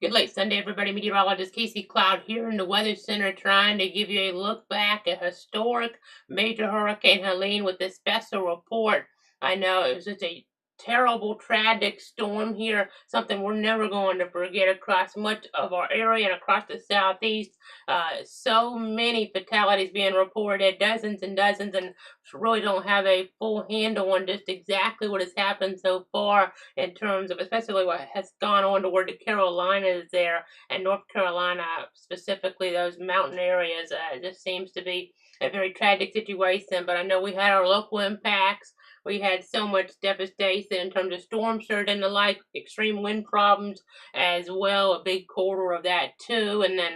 Good late Sunday, everybody. Meteorologist Casey Cloud here in the Weather Center trying to give you a look back at historic major Hurricane Helene with this special report. I know it was just a terrible, tragic storm here, something we're never going to forget across much of our area and across the southeast. So many fatalities being reported, dozens and dozens, and really don't have a full handle on just exactly what has happened so far in terms of especially what has gone on toward the Carolinas there and North Carolina, specifically those mountain areas. It just seems to be a very tragic situation. But I know we had our local impacts. We had so much devastation in terms of storm surge and the like, extreme wind problems as well, a big quarter of that too. And then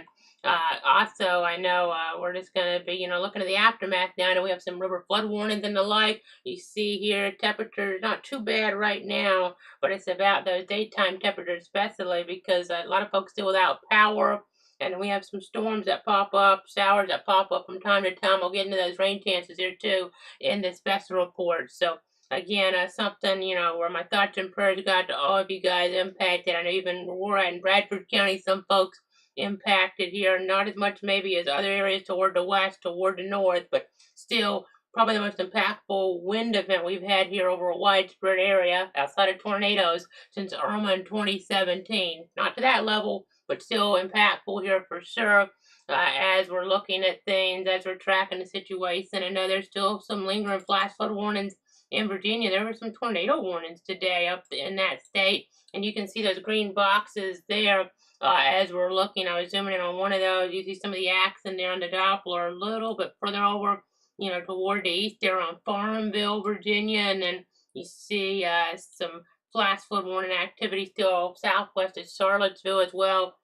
also, I know we're just going to be, looking at the aftermath now. I know we have some river flood warnings and the like. You see here, temperatures not too bad right now, but it's about those daytime temperatures, especially because a lot of folks still without power. And we have some storms that pop up, showers that pop up from time to time. We'll get into those rain chances here too in this special report. So, again, something, where my thoughts and prayers go out to all of you guys impacted. I know even we're in Bradford County, some folks impacted here, not as much maybe as other areas toward the west, toward the north, but still probably the most impactful wind event we've had here over a widespread area outside of tornadoes since Irma in 2017. Not to that level, but still impactful here for sure. As we're looking at things, as we're tracking the situation, I know there's still some lingering flash flood warnings in Virginia. There were some tornado warnings today up in that state, and you can see those green boxes there. As we're looking, I was zooming in on one of those. You see some of the accent there on the Doppler a little bit further over, toward the east there on Farmville, Virginia, and then you see some flash flood warning activity still southwest of Charlottesville as well.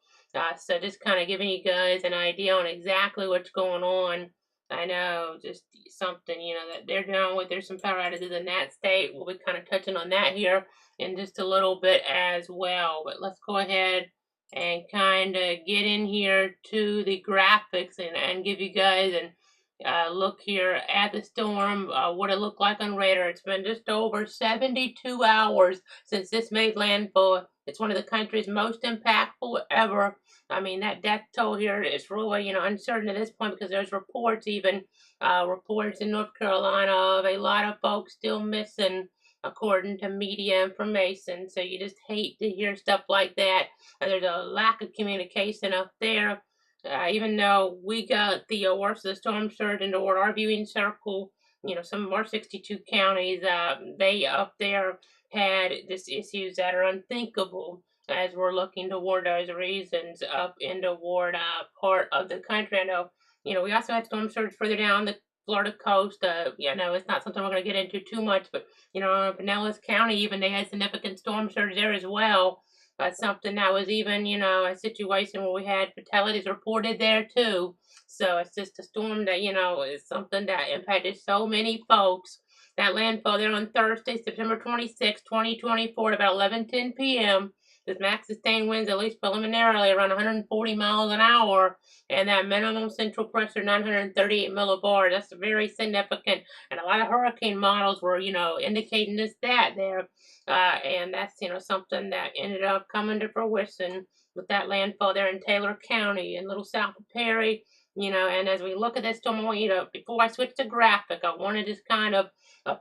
So just kind of giving you guys an idea on exactly what's going on. I know just something, that they're dealing with. There's some power outages in that state. We'll be kind of touching on that here in just a little bit as well. But let's go ahead and kind of get in here to the graphics and give you guys an look here at the storm, what it looked like on radar. It's been just over 72 hours since this made landfall. It's one of the country's most impactful ever. I mean, that death toll here is really, uncertain at this point because there's reports, even reports in North Carolina of a lot of folks still missing, according to media information. So you just hate to hear stuff like that. And there's a lack of communication up there. Even though we got the worst of the storm surge into our viewing circle, some of our 62 counties, they up there had just issues that are unthinkable as we're looking toward those reasons up in toward part of the country. I know, we also had storm surge further down the Florida coast. It's not something we're going to get into too much, but, Pinellas County, even they had significant storm surge there as well. Something that was even, a situation where we had fatalities reported there too. So it's just a storm that, is something that impacted so many folks. That landfall there on Thursday, September 26, 2024, at about 11:10 p.m. This max sustained winds, at least preliminarily, around 140 miles an hour, and that minimum central pressure 938 millibars. That's very significant, and a lot of hurricane models were, indicating that there. And that's, something that ended up coming to fruition with that landfall there in Taylor County and little south of Perry. And as we look at this storm, I want you to, before I switch to graphic, I want to just kind of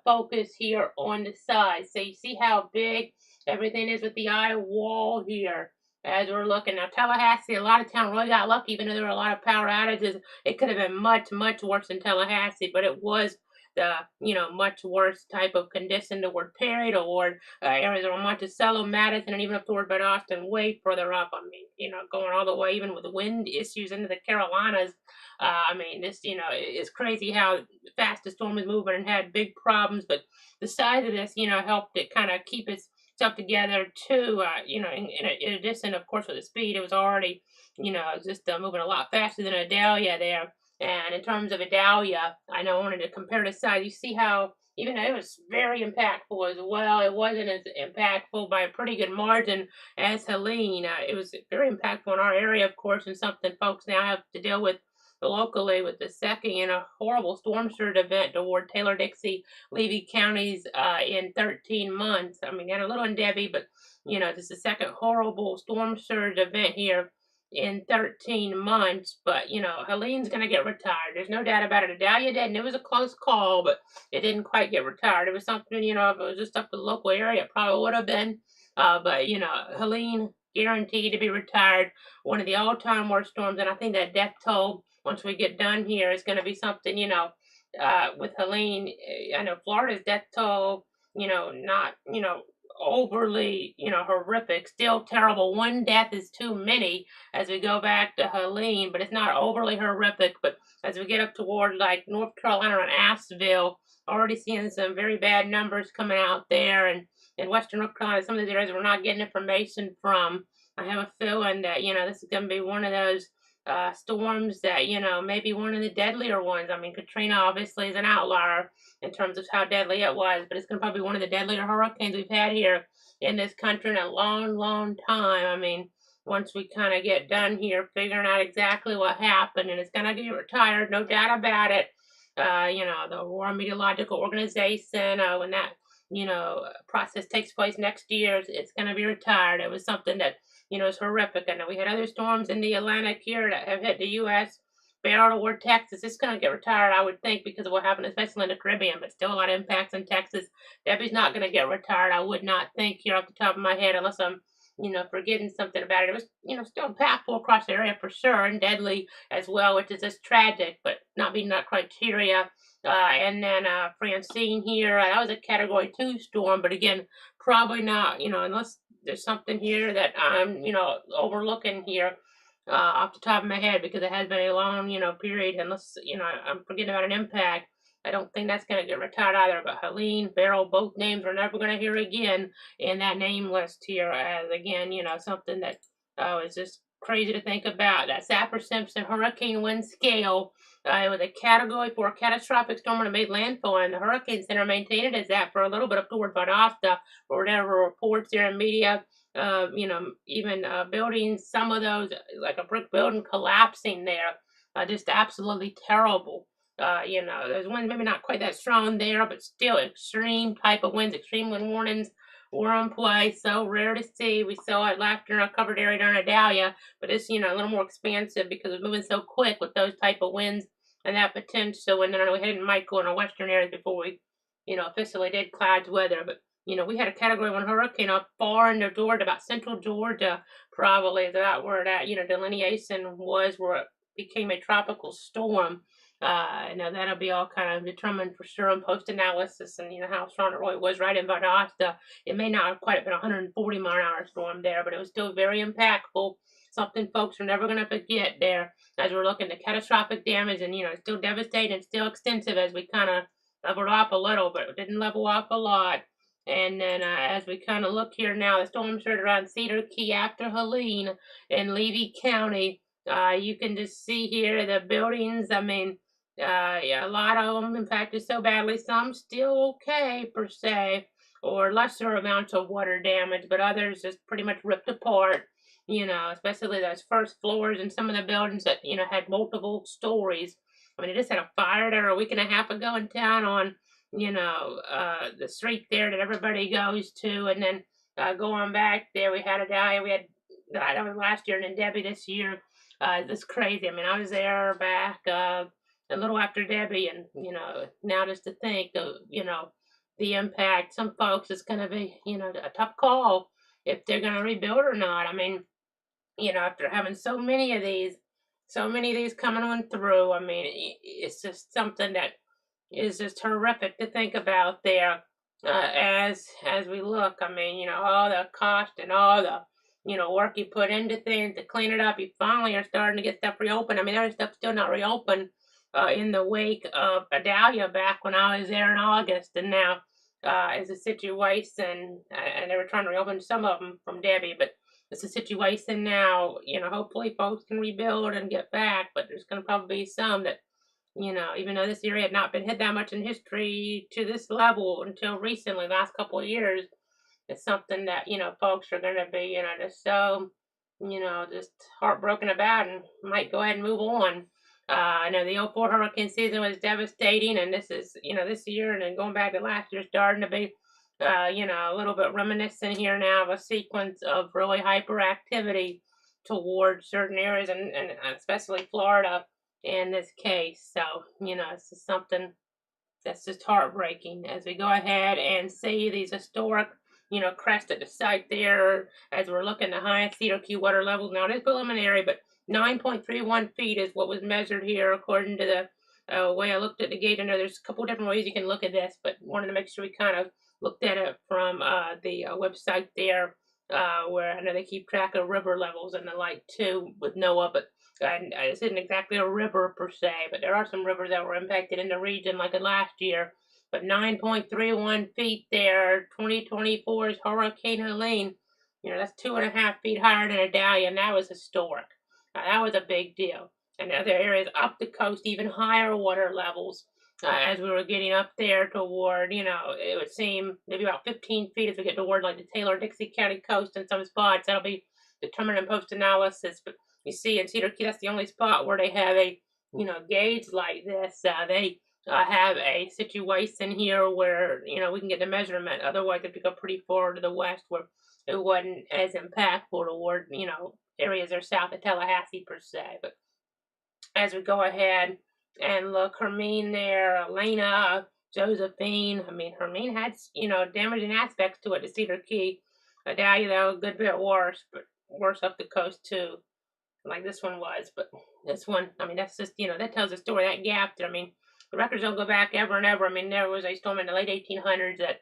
focus here on the side. So you see how big everything is with the eye wall here as we're looking. Now, Tallahassee, a lot of town really got lucky, even though there were a lot of power outages. It could have been much, much worse than Tallahassee, but it was the, much worse type of condition toward Perry, toward Arizona, Monticello, Madison, and even up toward Bed Austin, way further up. I mean, going all the way, even with the wind issues into the Carolinas. This, it's crazy how fast the storm is moving and had big problems, but the size of this, helped it kind of keep its stuff together too. In addition, of course, with the speed, it was already, just moving a lot faster than Idalia there. And in terms of Idalia, I know I wanted to compare the size. You see how, even though it was very impactful as well, it wasn't as impactful by a pretty good margin as Helene. It was very impactful in our area, of course, and something folks now have to deal with locally with the second, horrible storm surge event toward Taylor, Dixie, Levy counties in 13 months. I mean, they had a little in Debbie, but This is the second horrible storm surge event here in 13 months. But, Helene's going to get retired. There's no doubt about it. Adalia did, and it was a close call, but it didn't quite get retired. It was something, if it was just up in the local area, it probably would have been. But, Helene guaranteed to be retired. One of the all-time worst storms, and I think that death toll, once we get done here, is going to be something, with Helene. I know Florida's death toll, not, overly, horrific, still terrible. One death is too many as we go back to Helene, but it's not overly horrific. But as we get up toward like North Carolina and Asheville, already seeing some very bad numbers coming out there. And in Western North Carolina, some of these areas we're not getting information from. I have a feeling that, this is going to be one of those storms that, maybe one of the deadlier ones. I mean, Katrina obviously is an outlier in terms of how deadly it was, but it's going to probably be one of the deadlier hurricanes we've had here in this country in a long, long time. I mean, once we kind of get done here figuring out exactly what happened, and it's going to get retired, no doubt about it. The War Meteorological Organization, when that, process takes place next year, it's going to be retired. It was something that, is horrific. I know we had other storms in the Atlantic here that have hit the U.S. Barrel toward Texas. It's going to get retired, I would think, because of what happened, especially in the Caribbean, but still a lot of impacts in Texas. Debbie's not going to get retired, I would not think, here off the top of my head, unless I'm, forgetting something about it. It was, still impactful across the area for sure, and deadly as well, which is just tragic, but not meeting that criteria. And then Francine here, that was a Category 2 storm, but again, probably not, unless there's something here that I'm, overlooking here off the top of my head, because it has been a long, period. Unless, I'm forgetting about an impact, I don't think that's going to get retired either. But Helene, Beryl, both names we're never going to hear again in that name list here. As again, something that is just crazy to think about. That Saffir-Simpson hurricane wind scale. It was a Category 4 catastrophic storm when it made landfall, and the Hurricane Center maintained it as that for a little bit up toward Valdosta, or whatever reports there in media. Even buildings, some of those, like a brick building collapsing there, just absolutely terrible. There's winds maybe not quite that strong there, but still extreme type of winds, extreme wind warnings were in place. So rare to see. We saw it last year in a covered area during Adalia, but it's, a little more expansive because it's moving so quick with those type of winds and that potential. And then we had Michael in our western areas before we, officially did clouds weather. But, we had a Category 1 hurricane up far into Georgia, about central Georgia, probably is about where that, delineation was, where it became a tropical storm. Now that'll be all kind of determined for sure in post-analysis, and how strong it really was right in Valdosta. It may not have quite have been 140-mile-an-hour storm there, but it was still very impactful. Something folks are never going to forget there as we're looking at catastrophic damage, and still devastating and still extensive as we kind of leveled off a little, but it didn't level off a lot. And then as we kind of look here now, the storm surge around Cedar Key after Helene in Levy County. You can just see here the buildings. I mean, yeah, a lot of them impacted so badly. Some still okay per se, or lesser amounts of water damage, but others just pretty much ripped apart. Especially those first floors and some of the buildings that had multiple stories. I mean, I just had a fire there a week and a half ago in town on the street there that everybody goes to, and then going back there, we had a Dahlia. We had that was last year, and then Debbie this year. It's crazy. I mean, I was there back a little after Debbie, and now just to think of the impact. Some folks, it's going to be a tough call if they're going to rebuild or not. I mean, after having so many of these coming on through, I mean, it's just something that is just horrific to think about there. As we look, I mean, all the cost and all the work you put into things to clean it up. You finally are starting to get stuff reopened. I mean, there's stuff still not reopened in the wake of Adalia back when I was there in August, and now is a situation, and they were trying to reopen some of them from Debbie, but it's a situation now. Hopefully folks can rebuild and get back, but there's going to probably be some that even though this area had not been hit that much in history to this level until recently, last couple of years, it's something that, folks are going to be, just so, just heartbroken about and might go ahead and move on. I know the '04 hurricane season was devastating, and this is, this year, and then going back to last year, starting to be a little bit reminiscent here now of a sequence of really hyperactivity towards certain areas, and especially Florida in this case. So, this is something that's just heartbreaking as we go ahead and see these historic, crest at the site there as we're looking the highest Cedar Key water levels. Now, it is preliminary, but 9.31 feet is what was measured here according to the way I looked at the gauge. I know there's a couple different ways you can look at this, but wanted to make sure we kind of looked at it from the website there, where I know they keep track of river levels and the like too with NOAA, but and this isn't exactly a river per se, but there are some rivers that were impacted in the region like last year. But 9.31 feet there, 2024's Hurricane Helene, that's 2.5 feet higher than Idalia, and that was historic. That was a big deal. And other areas up the coast, even higher water levels. As we were getting up there toward, it would seem maybe about 15 feet as we get toward like the Taylor-Dixie County coast in some spots. That'll be determined in post-analysis. But you see in Cedar Key, that's the only spot where they have a, gauge like this. They have a situation here where, we can get the measurement. Otherwise, they have to go pretty far to the west where it wasn't as impactful toward, areas that are south of Tallahassee per se. But as we go ahead and look, Hermine there, Elena, Josephine. I mean, Hermine had, damaging aspects to it, to Cedar Key. Idalia, though, a good bit worse, but worse up the coast, too, like this one was. But this one, I mean, that's just, that tells a story, that gap there. I mean, the records don't go back ever and ever. I mean, there was a storm in the late 1800s that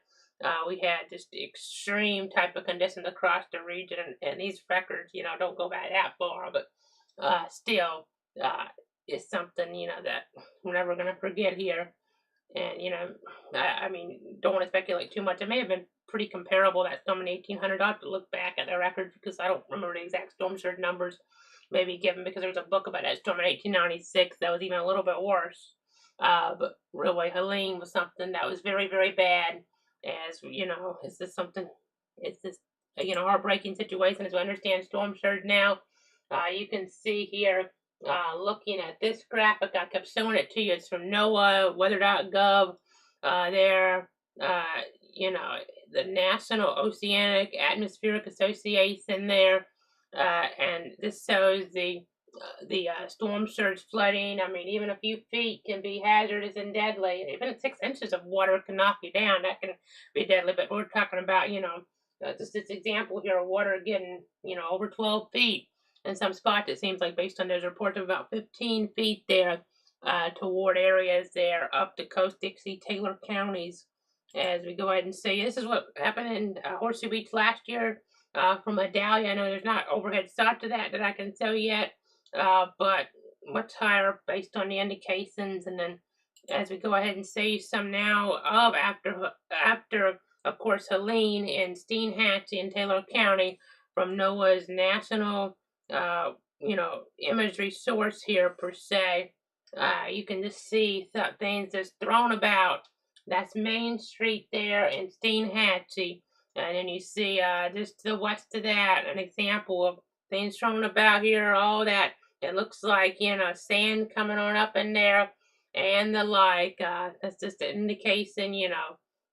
we had just extreme type of conditions across the region, and these records, don't go back that far, but still, it's something, that we're never going to forget here. And, I mean, don't want to speculate too much. It may have been pretty comparable, that storm in 1800. I'll have to look back at the records because I don't remember the exact storm surge numbers maybe given, because there was a book about that storm in 1896 that was even a little bit worse. But really, Helene was something that was very, very bad. As, it's just something, it's just, heartbreaking situation as we understand storm surge now. You can see here, looking at this graphic, I kept showing it to you. It's from NOAA, weather.gov. There, the National Oceanic Atmospheric Association there, and this shows the storm surge flooding. I mean, even a few feet can be hazardous and deadly. Even 6 inches of water can knock you down. That can be deadly. But we're talking about, just this example here of water getting, over 12 feet. In some spots, it seems like, based on those reports, of about 15 feet there toward areas there up the coast, Dixie, Taylor counties. As we go ahead and see, this is what happened in Horseshoe Beach last year from Idalia. I know there's not overhead shot to that I can tell yet, but much higher based on the indications. And then as we go ahead and see some now of after of course Helene in Steinhatchee in Taylor County from NOAA's national imagery source here per se. You can just see things just thrown about. That's Main Street there in Steinhatchee. And then you see just to the west of that, an example of things thrown about here, all that. It looks like, sand coming on up in there and the like. That's just an indication,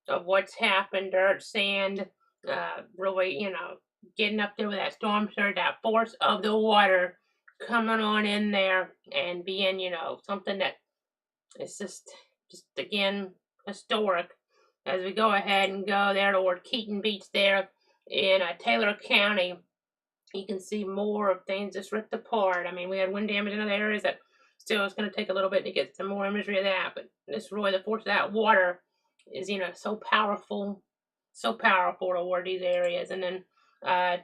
of what's happened. Dirt, sand, really, getting up there with that storm surge, that force of the water coming on in there and being, something that is just again, historic. As we go ahead and go there toward Keaton Beach there in Taylor County, you can see more of things just ripped apart. I mean, we had wind damage in other areas that still it's going to take a little bit to get some more imagery of that, but this really, the force of that water is, so powerful toward these areas. And then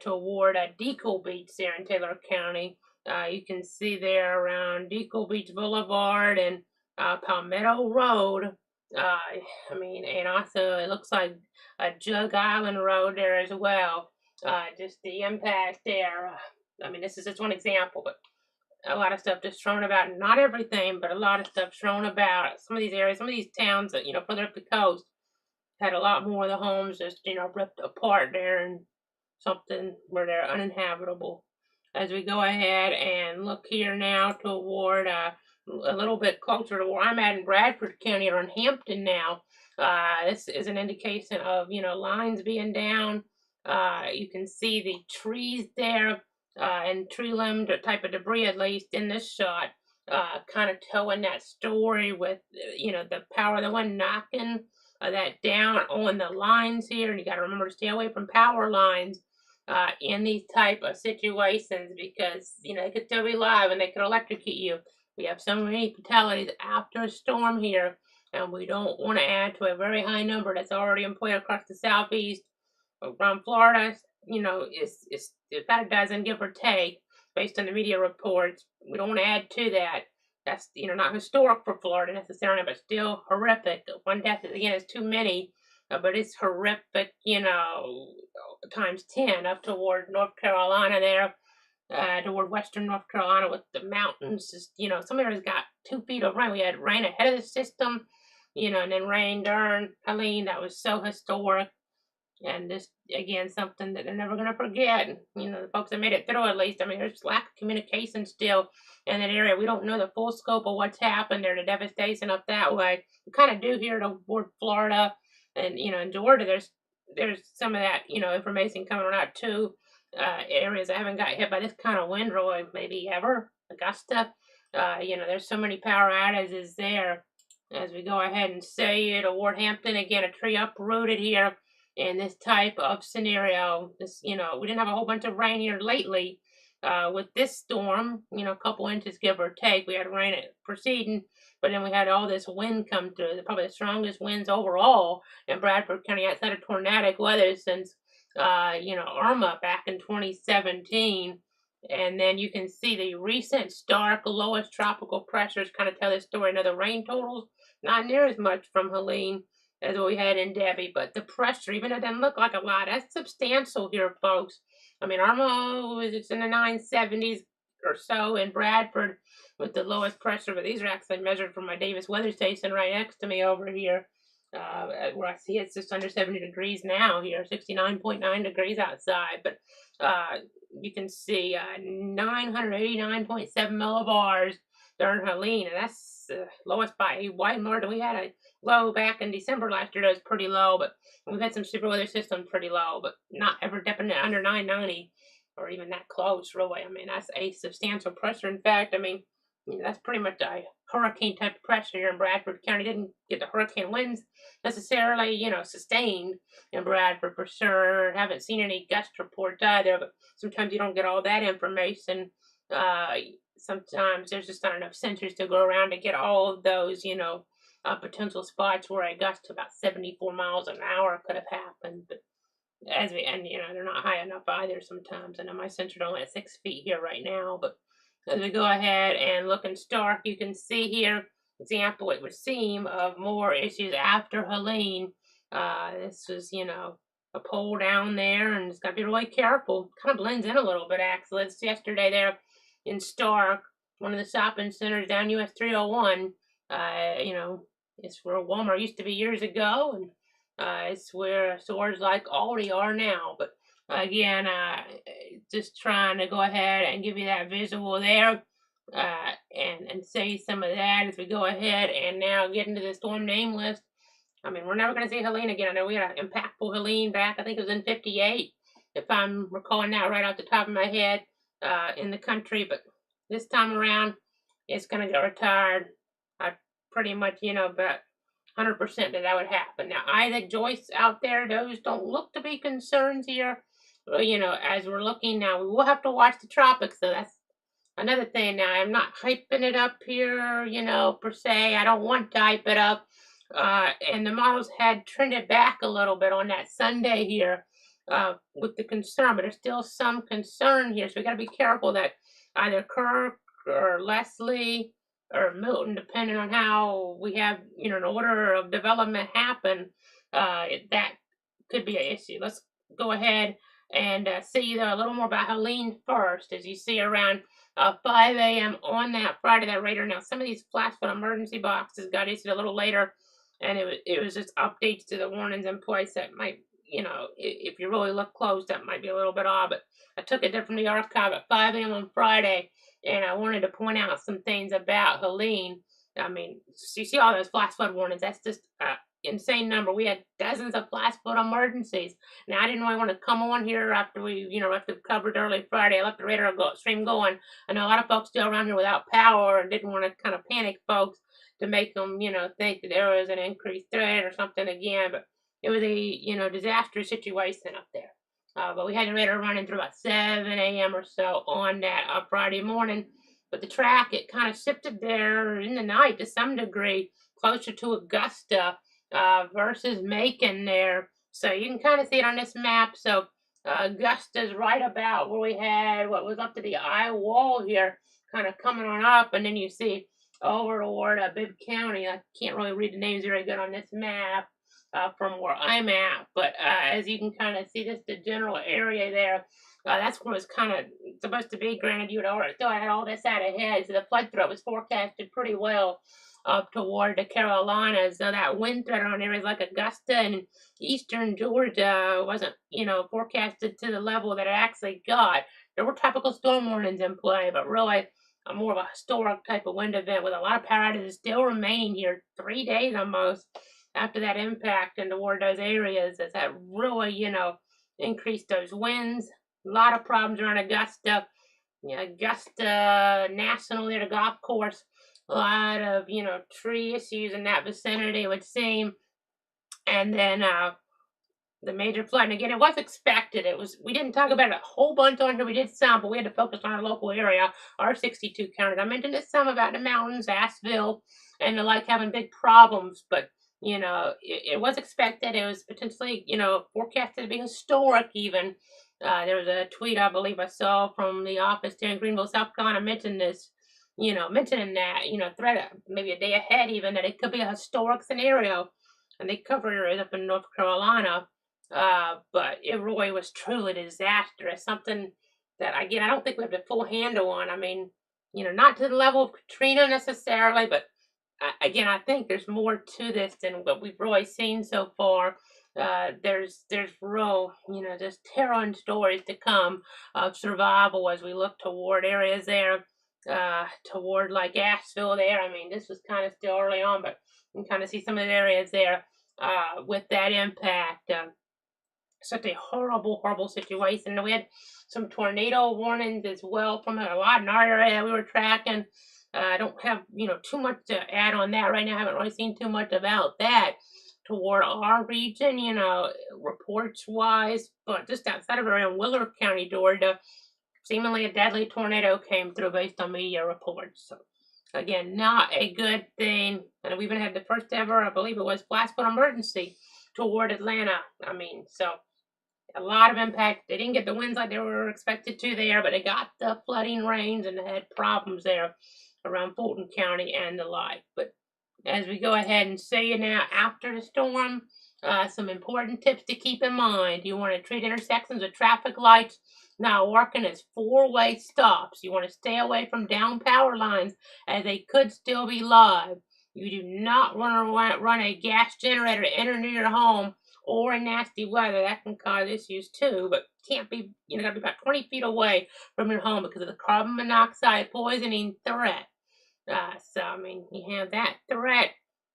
toward Decoy Beach there in Taylor County, you can see there around Decoy Beach Boulevard and Palmetto Road. And also it looks like a Jug Island Road there as well. Just the impact there. This is just one example, but a lot of stuff just thrown about. Not everything, but a lot of stuff thrown about. Some of these areas, some of these towns that, further up the coast had a lot more of the homes just, ripped apart there and something where they're uninhabitable. as we go ahead and look here now toward a little bit closer to where I'm at in Bradford County or in Hampton now. This is an indication of, lines being down. You can see the trees there and tree limb type of debris, at least in this shot, kind of telling that story with, the power of the wind knocking that down on the lines here. And you got to remember to stay away from power lines in these type of situations, because they could still be live and they could electrocute you. We have so many fatalities after a storm here, and we don't want to add to a very high number that's already in play across the southeast around Florida. It's about a dozen, give or take, based on the media reports. We don't want to add to that. That's not historic for Florida necessarily, but still horrific. One death again is too many, but it's horrific. Times 10 up toward North Carolina there, toward western North Carolina with the mountains. Just, some areas got 2 feet of rain. We had rain ahead of the system, and then rain during Helene. That was so historic. And this, again, something that they're never going to forget. The folks that made it through, at least. I mean, there's lack of communication still in that area. We don't know the full scope of what's happened there, the devastation up that way. We kind of do here toward Florida and, in Georgia. There's some of that, information coming out too. Areas that haven't got hit by this kind of wind really maybe ever. Augusta. There's so many power outages there. As we go ahead and say it, toward Hampton, again, a tree uprooted here in this type of scenario. We didn't have a whole bunch of rain here lately with this storm, a couple inches give or take. We had rain proceeding, but then we had all this wind come through. Probably the strongest winds overall in Bradford County outside of tornadic weather since, Irma back in 2017. And then you can see the recent stark lowest tropical pressures kind of tell this story. Another rain totals, not near as much from Helene as what we had in Debbie, but the pressure, even though it doesn't look like a lot, that's substantial here, folks. I mean, Irma it's in the 970s or so in Bradford with the lowest pressure, but these are actually measured from my Davis weather station right next to me over here, where I see it's just under 70 degrees now here, 69.9 degrees outside. But you can see 989.7 millibars during Helene, and that's the lowest by a wide margin. We had a low back in December last year that was pretty low, but we've had some super weather systems pretty low, but not ever dipping under 990 or even that close, really. I mean, that's a substantial pressure. In fact, that's pretty much a hurricane type of pressure here in Bradford County. Didn't get the hurricane winds necessarily, sustained in Bradford for sure. Haven't seen any gust reports either, but sometimes you don't get all that information. Sometimes there's just not enough sensors to go around to get all of those, potential spots where a gust to about 74 miles an hour could have happened. But they're not high enough either sometimes. I know my sensor's only at 6 feet here right now, but as we go ahead and look in Stark, you can see here example, it would seem, of more issues after Helene. This was, a pole down there, and it's got to be really careful. Kind of blends in a little bit, actually. It's yesterday there in Stark, one of the shopping centers down US 301. It's where Walmart used to be years ago, and it's where stores like Aldi are now. But again, just trying to go ahead and give you that visual there, and say some of that as we go ahead and now get into the storm name list. I mean, we're never going to see Helene again. I know we had an impactful Helene back, I think it was in 58, if I'm recalling that right off the top of my head, in the country. But this time around, it's going to get retired. I pretty much, bet 100% that would happen. Now, Isaac, Joyce out there, those don't look to be concerns here. As we're looking now, we will have to watch the tropics, so that's another thing. Now, I'm not hyping it up here, per se. I don't want to hype it up. And the models had trended back a little bit on that Sunday here with the concern, but there's still some concern here. So we got to be careful that either Kirk or Leslie or Milton, depending on how we have, an order of development happen, that could be an issue. Let's go ahead and see a little more about Helene first. As you see around 5 a.m. on that Friday, that radar. Now, some of these flash flood emergency boxes got issued a little later, and it was just updates to the warnings in place that might, if you really look close, that might be a little bit odd. But I took it there from the archive at 5 a.m. on Friday, and I wanted to point out some things about Helene. I mean, you see all those flash flood warnings. That's just insane number. We had dozens of flash flood emergencies. Now, I didn't really want to come on here after after we covered early Friday. I left the radar stream going. I know a lot of folks still around here without power and didn't want to kind of panic folks to make them, think that there was an increased threat or something again. But it was a, disastrous situation up there. But we had the radar running through about 7 a.m. or so on that Friday morning. But the track, it kind of shifted there in the night to some degree, closer to Augusta versus Macon there. So you can kind of see it on this map. So Augusta's right about where we had what was up to the eye wall here, kind of coming on up. And then you see over toward Bibb County. I can't really read the names very good on this map from where I'm at, but as you can kind of see, just the general area there. That's where it's kind of supposed to be. Granted, you would already thought I had all this out ahead, so the flood threat was forecasted pretty well up toward the Carolinas. So that wind threat on areas like Augusta and eastern Georgia wasn't, forecasted to the level that it actually got. There were tropical storm warnings in play, but really more of a historic type of wind event with a lot of power outages still remaining here 3 days almost after that impact and toward those areas as that really, increased those winds. A lot of problems around Augusta. Augusta National near the golf course. A lot of, tree issues in that vicinity, it would seem. And then the major flood. And again, it was expected. We didn't talk about it a whole bunch on here. We did some, but we had to focus on our local area, our 62 counties. I mentioned it some about the mountains, Asheville, and the like having big problems, but it was expected. It was potentially, forecasted to be historic even. There was a tweet I believe I saw from the office there in Greenville, South Carolina, mentioning that, threat maybe a day ahead even, that it could be a historic scenario. And they covered it up in North Carolina. But it really was truly disastrous. Something that, again, I don't think we have the full handle on. I mean, not to the level of Katrina necessarily, but again, I think there's more to this than what we've really seen so far. There's real, just harrowing stories to come of survival as we look toward areas there, toward like Asheville there. I mean, this was kind of still early on, but you can kind of see some of the areas there with that impact. Such a horrible, horrible situation. And we had some tornado warnings as well from a lot in our area we were tracking. I don't have, too much to add on that right now. I haven't really seen too much about that toward our region, reports wise. But just outside of around Willard County, Georgia, seemingly a deadly tornado came through based on media reports. So, again, not a good thing. And we even had the first ever, I believe it was, flash flood emergency toward Atlanta. I mean, so a lot of impact. They didn't get the winds like they were expected to there, but they got the flooding rains and they had problems there around Fulton County and the like. But as we go ahead and say it now, after the storm, some important tips to keep in mind. You want to treat intersections with traffic lights now working as four-way stops. You want to stay away from down power lines as they could still be live. You do not want to run a gas generator to enter near your home or in nasty weather. That can cause issues too, but can't be, gotta be about 20 feet away from your home because of the carbon monoxide poisoning threat. So, I mean, you have that threat.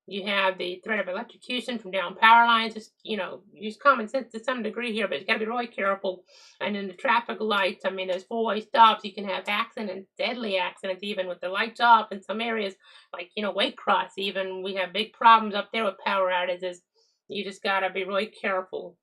You have the threat of electrocution from down power lines. Just, use common sense to some degree here, but you got to be really careful. And then the traffic lights, I mean, those four-way stops, you can have accidents, deadly accidents, even with the lights off in some areas, like, Waycross, even. We have big problems up there with power outages. You just got to be really careful.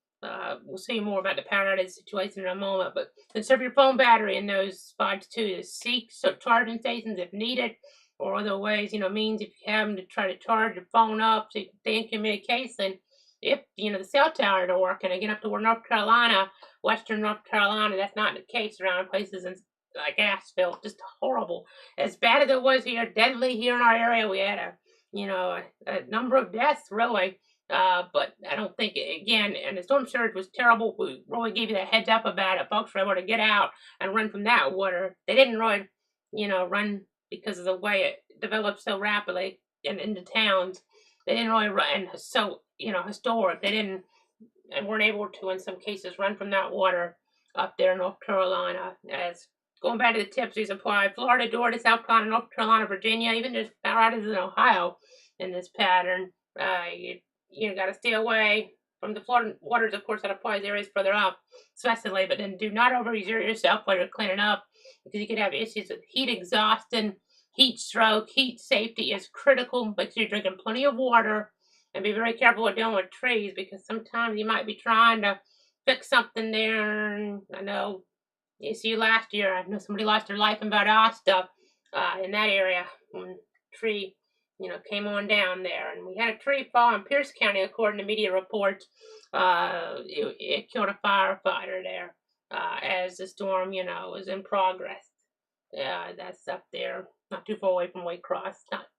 We'll see more about the power outage situation in a moment, but conserve your phone battery in those spots too. Seek charging stations if needed, or other ways, means if you have them to try to charge your phone up so you can stay in communication. If, the cell towers are working, again, up toward North Carolina, western North Carolina, that's not the case around places like Asheville. Just horrible. As bad as it was here, deadly here in our area, we had a number of deaths, really. But I don't think, again, and the storm surge was terrible. We really gave you that heads up about it. Folks were able to get out and run from that water. They didn't really, run because of the way it developed so rapidly into towns. They didn't really run, and so, historic. They didn't, and weren't able to, in some cases, run from that water up there in North Carolina. As going back to the tips we supply, Florida, Georgia, South Carolina, North Carolina, Virginia, even there's power outages in Ohio in this pattern. You got to stay away from the Florida waters, of course, that applies areas further up, especially, but then do not overexert yourself while you're cleaning up because you could have issues with heat exhaustion, heat stroke. Heat safety is critical. Make sure you're drinking plenty of water and be very careful with dealing with trees because sometimes you might be trying to fix something there. And I know you see last year, I know somebody lost their life in Valdosta in that area when tree, came on down there. And we had a tree fall in Pierce County, according to media reports. It killed a firefighter there as the storm, was in progress. That's up there, not too far away from Waycross,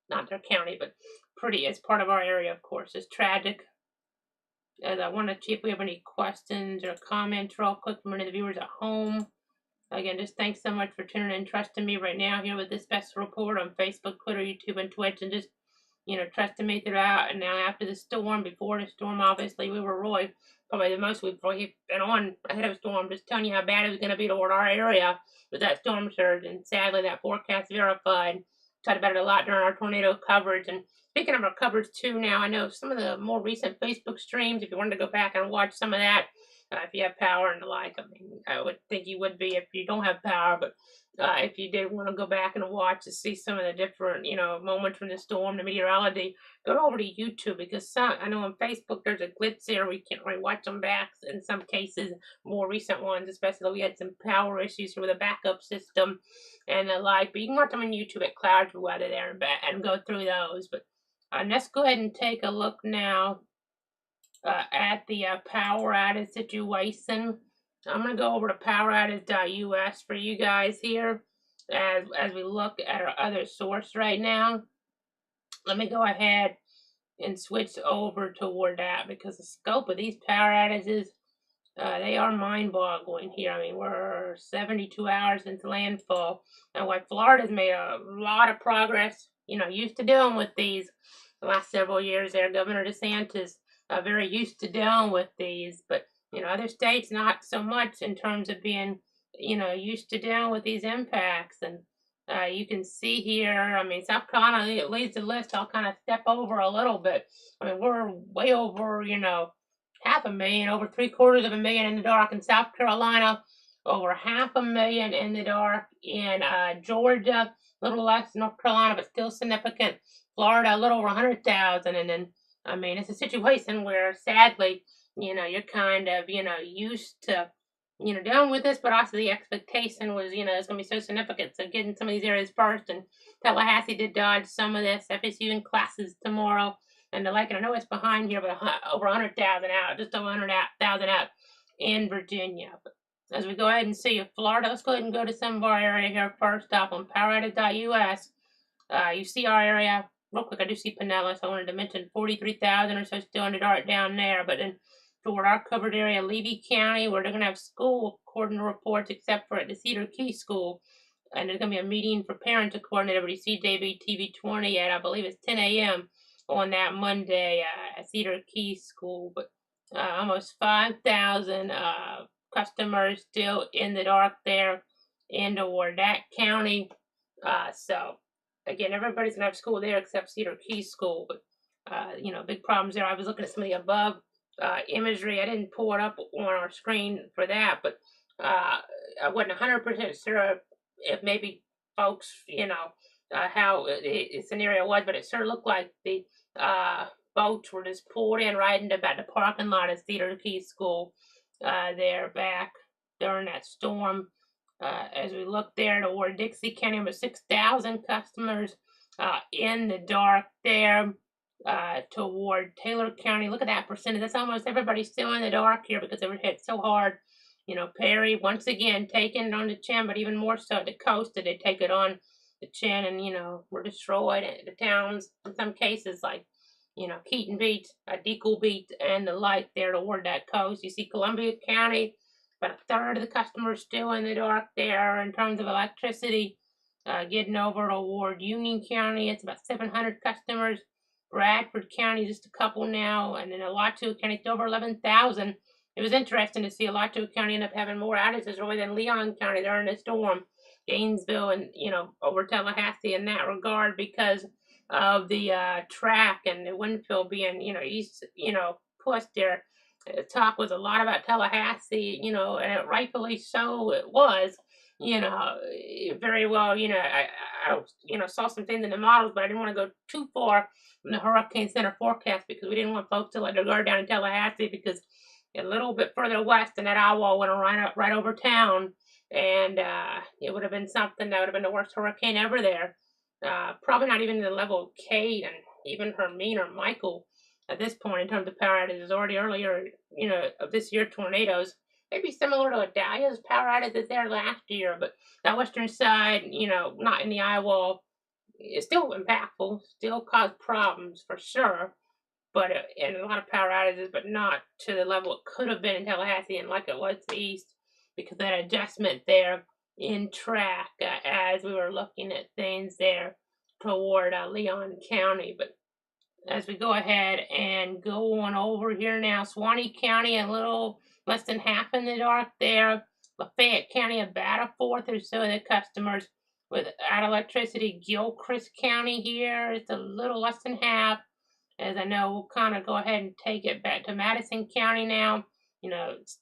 not their county, but pretty. It's part of our area, of course. It's tragic. And I want to see if we have any questions or comments real quick from any of the viewers at home. Again, just thanks so much for tuning in and trusting me right now here with this special report on Facebook, Twitter, YouTube, and Twitch, and just, trusting me throughout. And now after the storm, before the storm, obviously, we were really probably the most we've really been on ahead of a storm, just telling you how bad it was going to be toward our area with that storm surge. And sadly, that forecast verified. Talked about it a lot during our tornado coverage. And speaking of our coverage, too, now I know some of the more recent Facebook streams, if you wanted to go back and watch some of that, if you have power and the like. I mean, I would think you would be if you don't have power, but if you did want to go back and watch to see some of the different, moments from the storm, the meteorology, go over to YouTube because I know on Facebook there's a glitch there where you can't really watch them back in some cases, more recent ones, especially we had some power issues with a backup system and the like. But you can watch them on YouTube at Clouds Weather there and go through those. But let's go ahead and take a look now at the power outage situation. I'm going to go over to poweroutage.us for you guys here as we look at our other source right now. Let me go ahead and switch over toward that because the scope of these power outages, they are mind-boggling here. I mean, we're 72 hours since landfall. And while Florida's made a lot of progress, used to dealing with these the last several years there, Governor DeSantis very used to dealing with these, but other states not so much in terms of being used to dealing with these impacts. And you can see here, I mean, South Carolina leads the list. I'll kind of step over a little bit. I mean, we're way over, 500,000, over 750,000 in the dark in South Carolina, over 500,000 in the dark in Georgia, a little less in North Carolina, but still significant. Florida, a little over 100,000, and then I mean, it's a situation where sadly, you're kind of, used to, dealing with this, but also the expectation was, it's going to be so significant. So getting some of these areas first, and Tallahassee did dodge some of this. FSU in classes tomorrow, and the like. And I know it's behind here, but over 100,000 out, just over 100,000 out in Virginia. But as we go ahead and see Florida, let's go ahead and go to some of our area here first off on poweroutage.us. You see our area. Real quick, I do see Pinellas. I wanted to mention 43,000 or so still in the dark down there. But then toward our covered area, Levy County, where they're going to have school, according to reports, except for at the Cedar Key School. And there's going to be a meeting for parents, according to everybody, CJB TV 20 at, I believe it's 10 a.m. on that Monday at Cedar Key School. But almost 5,000 customers still in the dark there in toward that county. So again, everybody's going to have school there except Cedar Key School, but, big problems there. I was looking at some of the above imagery. I didn't pull it up on our screen for that, but I wasn't 100% sure if maybe folks, how the scenario was, but it sure looked like the boats were just pulled in right into about the parking lot of Cedar Key School there back during that storm. As we look there toward Dixie County, with 6,000 customers in the dark there toward Taylor County. Look at that percentage. That's almost everybody still in the dark here because they were hit so hard. Perry, once again, taking it on the chin, but even more so at the coast, did they take it on the chin and, were destroyed. The towns, in some cases, like, Keaton Beach, Deacle Beach, and the like there toward that coast. You see Columbia County, about a third of the customers still in the dark there in terms of electricity. Getting over toward Union County, it's about 700 customers. Bradford County, just a couple now. And then Alachua County, it's over 11,000 it was interesting to see Alachua County end up having more outages really than Leon County during the storm. Gainesville and, over Tallahassee in that regard because of the track and the wind field being, east, pushed there. Talk was a lot about Tallahassee, and rightfully so it was. Very well, I saw some things in the models, but I didn't want to go too far from the Hurricane Center forecast because we didn't want folks to let their guard down in Tallahassee because a little bit further west and that eyewall went right over town, and it would have been something that would have been the worst hurricane ever there. Probably not even the level of Kate and even Hermine or Michael at this point in terms of power outages. Already earlier, of this year, tornadoes. Maybe similar to Adalia's power outages there last year, but that western side, not in the eye wall, is still impactful, still cause problems for sure. But and a lot of power outages, but not to the level it could have been in Tallahassee and like it was east because of that adjustment there in track as we were looking at things there toward Leon County. But as we go ahead and go on over here now, Suwannee County a little less than half in the dark there. Lafayette County about a fourth or so of the customers without electricity. Gilchrist County here is a little less than half. As I know, we'll kind of go ahead and take it back to Madison County now.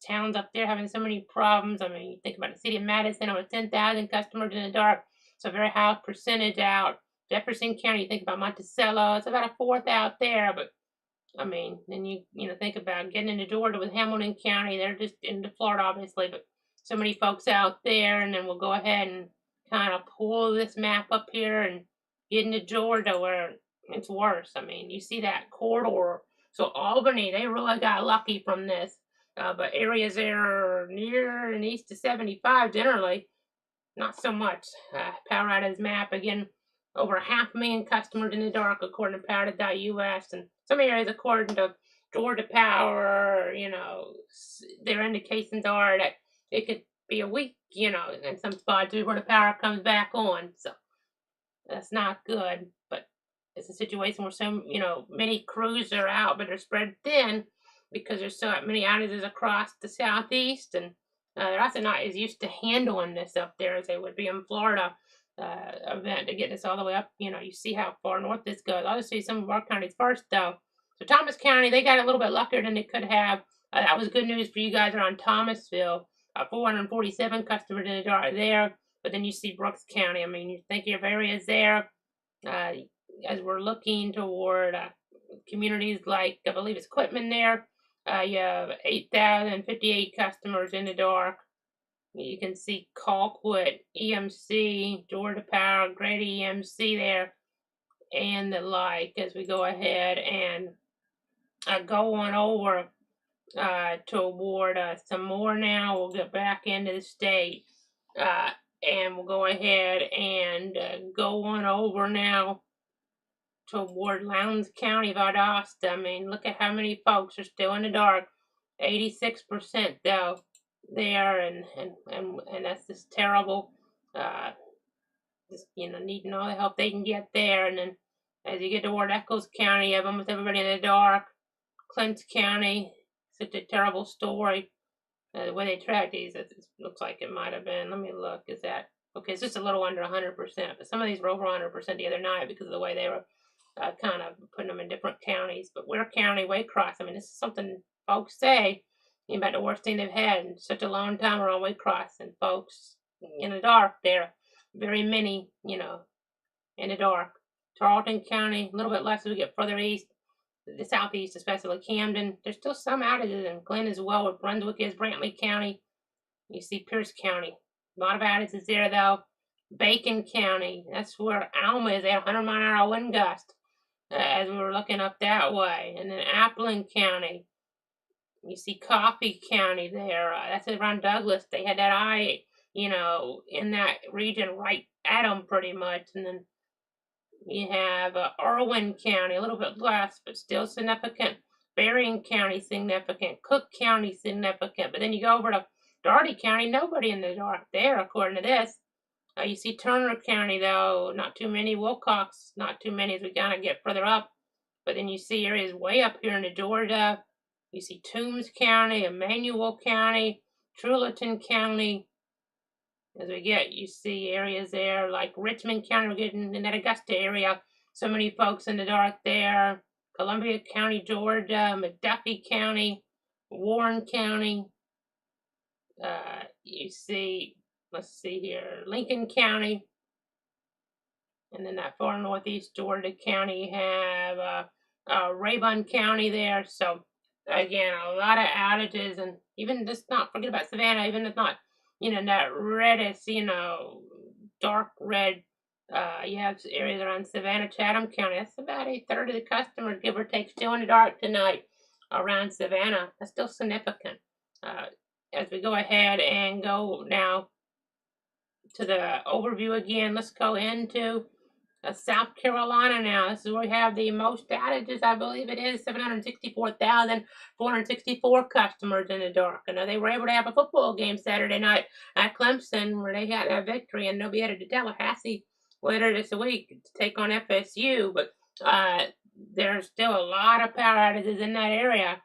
Towns up there having so many problems. I mean, you think about the city of Madison, over 10,000 customers in the dark, so a very high percentage out. Jefferson County, you think about Monticello, it's about a fourth out there, but I mean, then you think about getting into Georgia with Hamilton County, they're just into Florida, obviously, but so many folks out there, and then we'll go ahead and kind of pull this map up here and get into Georgia where it's worse. I mean, you see that corridor. So Albany, they really got lucky from this. But areas there near and east of 75 generally, not so much. Power outages map, again, over 500,000 customers in the dark according to power.us, and some areas according to Georgia Power, their indications are that it could be a week, and some spots where the power comes back on. So that's not good, but it's a situation where many crews are out, but they're spread thin because there's so many outages across the southeast, and they're also not as used to handling this up there as they would be in Florida. Event to get this all the way up. You see how far north this goes. I'll just see some of our counties first, though. So Thomas County, they got a little bit luckier than they could have. That was good news for you guys around Thomasville. 447 customers in the dark there. But then you see Brooks County. I mean, you think of areas there. As we're looking toward communities like, I believe it's Quitman there. You have 8,058 customers in the dark. You can see Colquitt, EMC, Georgia Power, Grady EMC there, and the like as we go ahead and go on over toward some more now. We'll get back into the state and we'll go ahead and go on over now toward Lowndes County, Valdosta. I mean, look at how many folks are still in the dark. 86% though. There and that's just terrible. Just needing all the help they can get there, and then as you get toward Echoes County, you have almost everybody in the dark. Clint County, such a terrible story. The way they track these, it looks like it might have been. Let me look. Is that okay? It's just a little under 100%, but some of these were over 100% the other night because of the way they were kind of putting them in different counties. But Ware County, Waycross. I mean, this is something folks say about the worst thing they've had in such a long time around Waycross, and folks in the dark there, very many, in the dark. Tarleton County, a little bit less as we get further east, the southeast, especially Camden. There's still some outages in Glenn as well, where Brunswick is, Brantley County. You see Pierce County, a lot of outages there though. Bacon County, that's where Alma is at 100-mile-an-hour wind gust, as we were looking up that way. And then Appleton County. You see Coffee County there. That's around Douglas. They had that eye, in that region right at them pretty much. And then you have Irwin County, a little bit less, but still significant. Berrien County, significant. Cook County, significant. But then you go over to Dougherty County, nobody in the dark there, according to this. You see Turner County, though, not too many. Wilcox, not too many as we kind of get further up. But then you see areas way up here into Georgia. You see Toombs County, Emmanuel County, Truleton County. As we get, you see areas there like Richmond County. We're getting in that Augusta area. So many folks in the dark there. Columbia County, Georgia, McDuffie County, Warren County. You see, let's see here, Lincoln County. And then that far northeast Georgia County, you have Rayburn County there. So again, a lot of outages, and even just not forget about Savannah, even if not, that reddest, dark red. You have areas around Savannah, Chatham County. That's about a third of the customers, give or take, still in the dark tonight around Savannah. That's still significant. As we go ahead and go now to the overview again, let's go into South Carolina now. This is where we have the most outages. I believe it is 764,464 customers in the dark. I know they were able to have a football game Saturday night at Clemson where they had a victory, and they'll be headed to Tallahassee later this week to take on FSU. But there's still a lot of power outages in that area.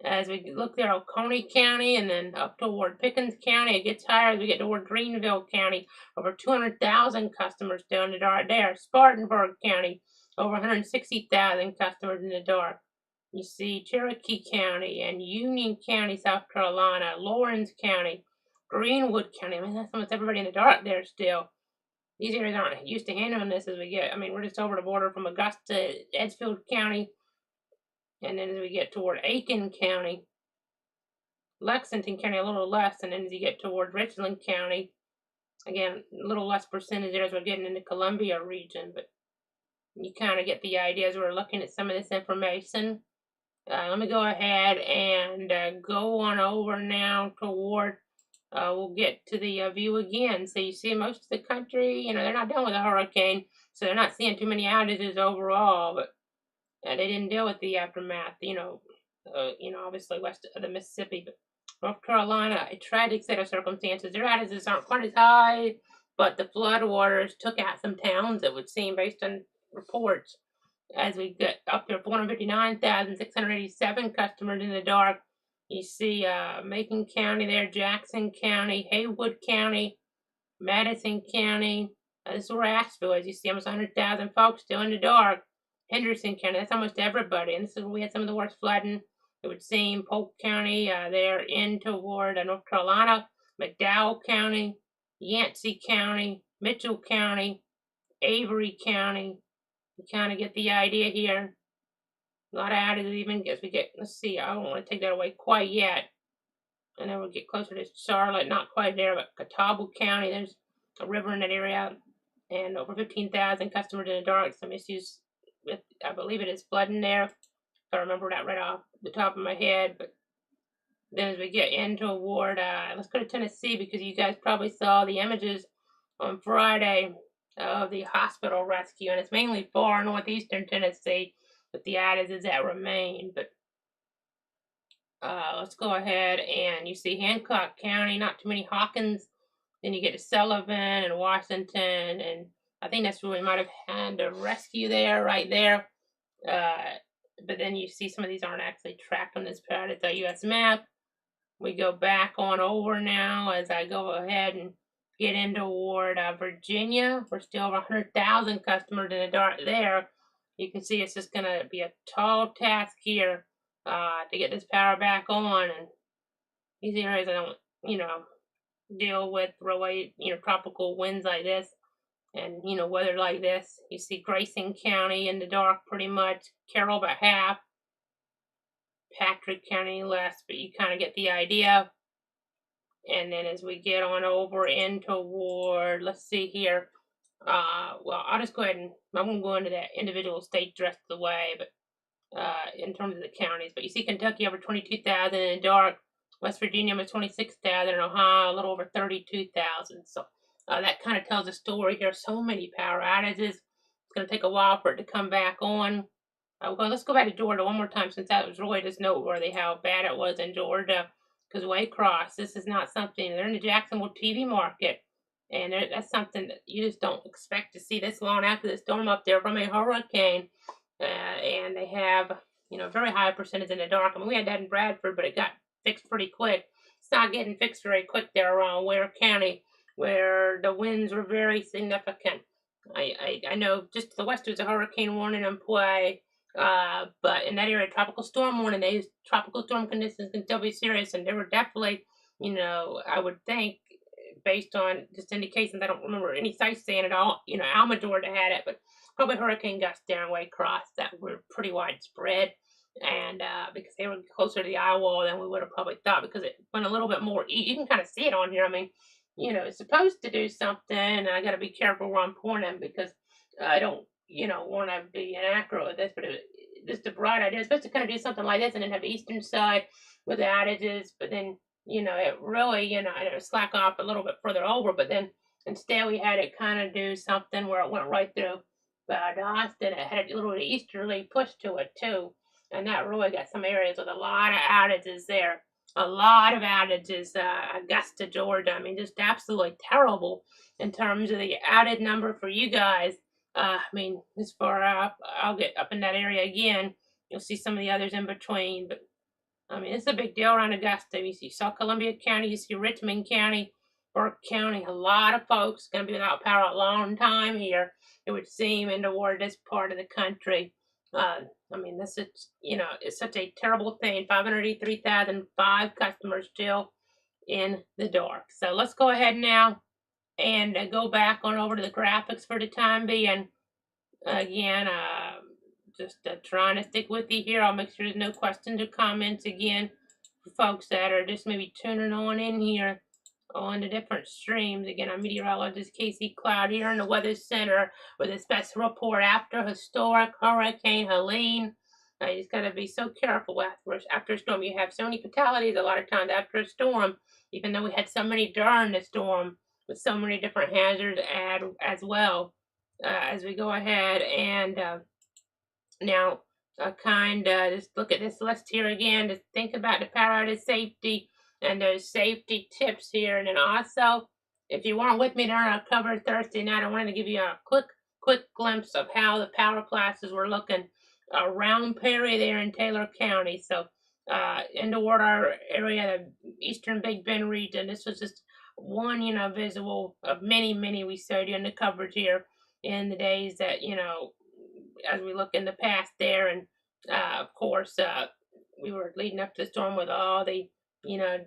As we look there, Oconee County, and then up toward Pickens County, it gets higher as we get toward Greenville County. Over 200,000 customers still in the dark there. Spartanburg County, over 160,000 customers in the dark. You see Cherokee County and Union County, South Carolina, Lawrence County, Greenwood County. I mean, that's almost everybody in the dark there still. These areas aren't used to handling this as we get. I mean, we're just over the border from Augusta, Edgefield County. And then as we get toward Aiken County, Lexington County, a little less. And then as you get toward Richland County, again, a little less percentage there as we're getting into Columbia region. But you kind of get the idea as we're looking at some of this information. Let me go ahead and go on over now toward, we'll get to the view again. So you see most of the country, they're not dealing with a hurricane, so they're not seeing too many outages overall. But they didn't deal with the aftermath, obviously west of the Mississippi. But North Carolina, a tragic set of circumstances. Their outages aren't quite as high, but the floodwaters took out some towns, it would seem, based on reports. As we get up there, 459,687 customers in the dark. You see Macon County there, Jackson County, Haywood County, Madison County. This is Asheville, as you see, almost 100,000 folks still in the dark. Henderson County, that's almost everybody. And this is where we had some of the worst flooding. It would seem Polk County, there in toward North Carolina, McDowell County, Yancey County, Mitchell County, Avery County. You kind of get the idea here. A lot of outages even as we get, let's see, I don't want to take that away quite yet. And then we'll get closer to Charlotte, not quite there, but Catawba County, there's a river in that area. And over 15,000 customers in the dark. Some issues with, I believe it is flooding there. If I remember that right off the top of my head. But then as we get into toward, let's go to Tennessee, because you guys probably saw the images on Friday of the hospital rescue, and it's mainly far northeastern Tennessee with the outages that remain. But let's go ahead, and you see Hancock County, not too many Hawkins. Then you get to Sullivan and Washington, and I think that's where we might have had a rescue there, right there. But then you see some of these aren't actually tracked on this part. It's a U.S. map. We go back on over now as I go ahead and get into toward Virginia. We're still over 100,000 customers in the dark there. You can see it's just going to be a tall task here to get this power back on. And these areas I don't, deal with really, tropical winds like this and, weather like this. You see Grayson County in the dark pretty much, Carroll about half, Patrick County less, but you kind of get the idea. And then as we get on over in toward, let's see here, well, I'll just go ahead and, I'm going to go into that individual state the rest of the way, but in terms of the counties. But you see Kentucky over 22,000 in the dark, West Virginia almost 26,000, and Ohio a little over 32,000. So that kind of tells a story here. So many power outages. It's going to take a while for it to come back on. Well, let's go back to Georgia one more time, since that was really just noteworthy how bad it was in Georgia. Because Waycross, this is not something, they're in the Jacksonville TV market. And that's something that you just don't expect to see this long after the storm up there from a hurricane. And they have very high percentage in the dark. I mean, we had that in Bradford, but it got fixed pretty quick. It's not getting fixed very quick there around Ware County, where the winds were very significant. I know just to the west there's a hurricane warning in play, but in that area, tropical storm warning. They used tropical storm conditions can still be serious, and they were definitely, I would think, based on just indications. I don't remember any sites saying it all. Alma, Georgia had it, but probably hurricane gusts down Waycross that were pretty widespread. And because they were closer to the eye wall than we would have probably thought, because it went a little bit more. You can kind of see it on here. I mean, it's supposed to do something, and I got to be careful where I'm pointing because I don't, want to be inaccurate with this, but just a bright idea. It's supposed to kind of do something like this and then have the eastern side with outages, but then, it really, and it would slack off a little bit further over, but then instead we had it kind of do something where it went right through Austin. It had a little easterly push to it too, and that really got some areas with a lot of outages there. A lot of outages, Augusta, Georgia. I mean, just absolutely terrible in terms of the outage number for you guys. I mean, as far up, I'll get up in that area again. You'll see some of the others in between, but I mean, it's a big deal around Augusta. You saw Columbia County, you see Richmond County, Burke County. A lot of folks going to be without power a long time here, it would seem, in toward this part of the country. I mean, this is, it's such a terrible thing. 583,005 customers still in the dark. So let's go ahead now and go back on over to the graphics for the time being. Again, just trying to stick with you here. I'll make sure there's no questions or comments again for folks that are just maybe tuning on in here on the different streams. Again, I'm meteorologist Casey Cloud here in the Weather Center with a special report after historic Hurricane Helene. You just got to be so careful after a storm. You have so many fatalities a lot of times after a storm, even though we had so many during the storm with so many different hazards as well. As we go ahead and now just look at this list here again to think about the power outage safety and those safety tips here. And then also, if you weren't with me during our cover Thursday night, I wanted to give you a quick glimpse of how the power classes were looking around Perry there in Taylor County. So in the water area, the eastern Big Bend region, this was just one, visual of many we showed you in the coverage here in the days that, as we look in the past there. And of course, we were leading up to the storm with all the,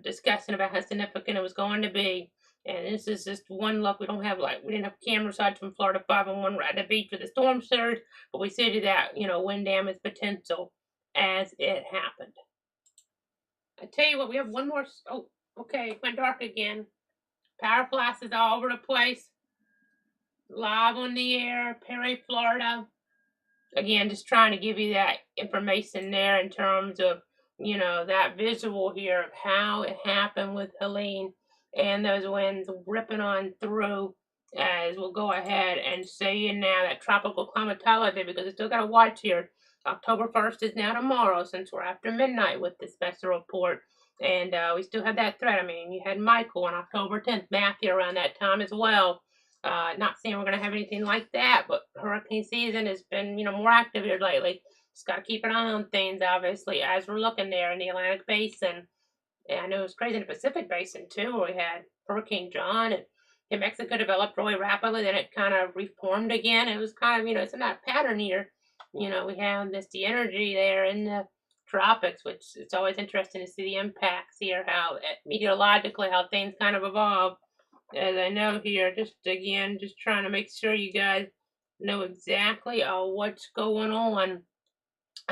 discussing about how significant it was going to be. And this is just one look. We didn't have camera sites from Florida 501 right at the beach with the storm surge, but we see that, wind damage potential as it happened. I tell you what, we have one more. Oh, okay, it went dark again. Power flashes all over the place. Live on the air, Perry, Florida. Again, just trying to give you that information there in terms of, that visual here of how it happened with Helene and those winds ripping on through. As we'll go ahead and say you now that tropical climatology, because it's still got to watch here. October 1st is now tomorrow, since we're after midnight with the special report. And we still have that threat. I mean, you had Michael on October 10th, Matthew around that time as well. Not saying we're going to have anything like that, but hurricane season has been, more active here lately. Just got to keep an eye on things, obviously, as we're looking there in the Atlantic Basin. And I know it was crazy in the Pacific Basin, too, where we had Hurricane John, and Mexico developed really rapidly. Then it kind of reformed again. It was kind of, it's not a pattern here. We have the energy there in the tropics, which it's always interesting to see the impacts here, how meteorologically, how things kind of evolve. As I know here, just trying to make sure you guys know exactly what's going on.